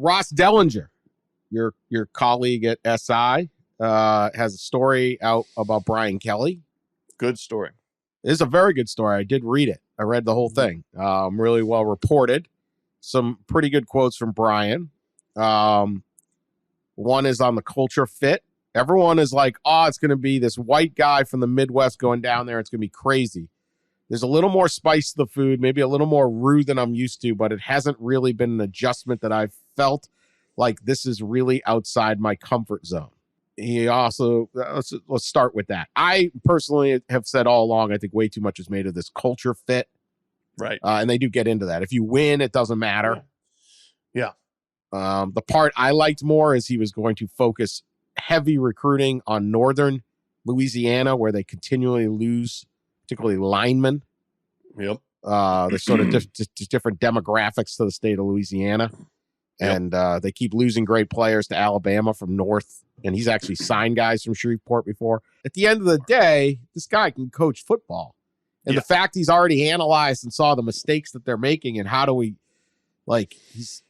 Ross Dellinger, your colleague at SI, has a story out about Brian Kelly. Good story. It is a very good story. I did read it. I read the whole thing. Really well reported. Some pretty good quotes from Brian. One is on the culture fit. Everyone is like, oh, it's going to be this white guy from the Midwest going down there. It's going to be crazy. There's a little more spice to the food, maybe a little more roux than I'm used to, but it hasn't really been an adjustment that I've felt like this is really outside my comfort zone. He also, let's start with that. I personally have said all along, I think way too much is made of this culture fit. Right. And they do get into that. If you win, it doesn't matter. Yeah. The part I liked more is he was going to focus heavy recruiting on northern Louisiana, where they continually lose, particularly linemen. Yep. There's sort of different demographics to the state of Louisiana. Yep. And they keep losing great players to Alabama from North. And he's actually signed guys from Shreveport before. At the end of the day, this guy can coach football. And the fact he's already analyzed and saw the mistakes that they're making and how do we, he's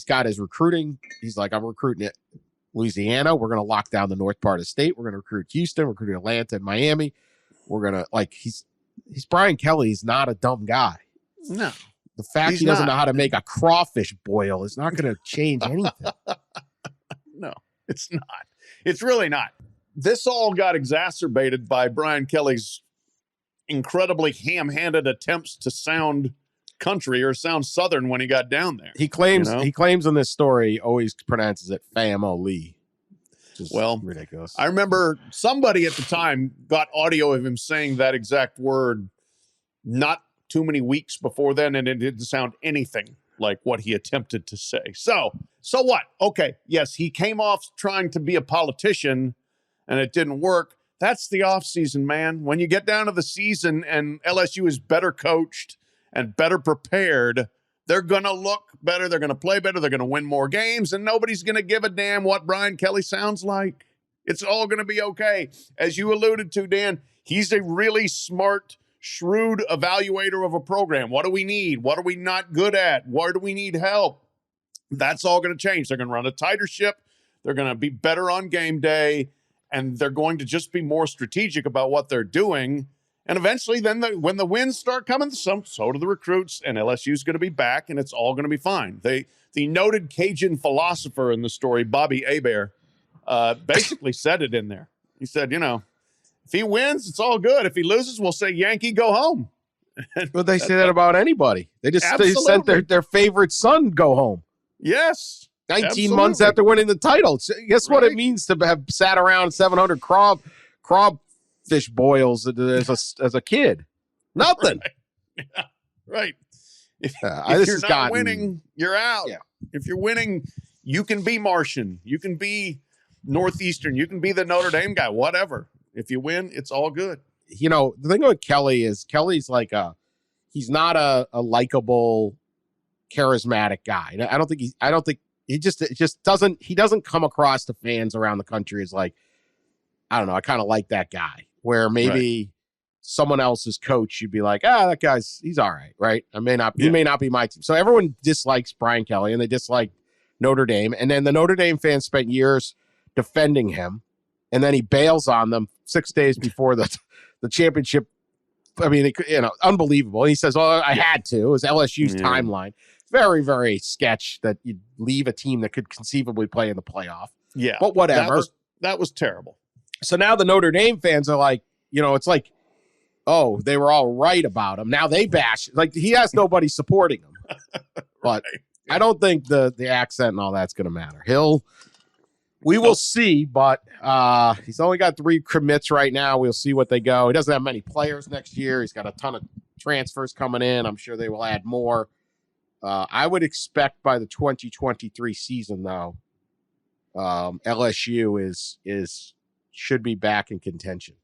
got his recruiting. He's like, I'm recruiting at Louisiana. We're going to lock down the north part of the state. We're going to recruit Houston, recruit Atlanta and Miami. We're going to, he's Brian Kelly. He's not a dumb guy. No. The fact he doesn't know how to make a crawfish boil is not going to change anything. No, it's not. It's really not. This all got exacerbated by Brian Kelly's incredibly ham-handed attempts to sound country or sound Southern when he got down there. He claims in this story, he always pronounces it family. Well, ridiculous. I remember somebody at the time got audio of him saying that exact word not too many weeks before then, and it didn't sound anything like what he attempted to say. So what? Okay, yes, he came off trying to be a politician, and it didn't work. That's the offseason, man. When you get down to the season and LSU is better coached and better prepared, they're going to look better, they're going to play better, they're going to win more games, and nobody's going to give a damn what Brian Kelly sounds like. It's all going to be okay. As you alluded to, Dan, he's a really smart, shrewd evaluator of a program. What do we need? What are we not good at? Where do we need help? That's all going to change. They're going to run a tighter ship. They're going to be better on game day, and they're going to just be more strategic about what they're doing. And eventually, then when the wins start coming, so do the recruits, and LSU's going to be back, and it's all going to be fine. The noted Cajun philosopher in the story, Bobby Hebert, basically said it in there. He said, if he wins, it's all good. If he loses, we'll say, Yankee, go home. But they say that about anybody. They sent their favorite son go home. Yes. 19 months after winning the title. Guess what it means to have sat around 700 crawfish boils as a kid? Nothing. Right. Yeah, right. If you're not winning, you're out. Yeah. If you're winning, you can be Martian. You can be Northeastern. You can be the Notre Dame guy, whatever. If you win, it's all good. The thing with Kelly is Kelly's he's not a likable, charismatic guy. I don't think he just doesn't come across to fans around the country as I don't know. I kind of like that guy where maybe someone else's coach, you'd be like, that he's all right. Right. He may not be my team. So everyone dislikes Brian Kelly and they dislike Notre Dame. And then the Notre Dame fans spent years defending him. And then he bails on them 6 days before the championship. I mean, unbelievable. And he says, I had to. It was LSU's timeline. Very, very sketch that you'd leave a team that could conceivably play in the playoff. Yeah. But whatever. That was terrible. So now the Notre Dame fans are like, it's like, oh, they were all right about him. Now they bash. He has nobody supporting him. But I don't think the accent and all that's going to matter. We will see, but he's only got 3 commits right now. We'll see what they go. He doesn't have many players next year. He's got a ton of transfers coming in. I'm sure they will add more. I would expect by the 2023 season, though, LSU should be back in contention.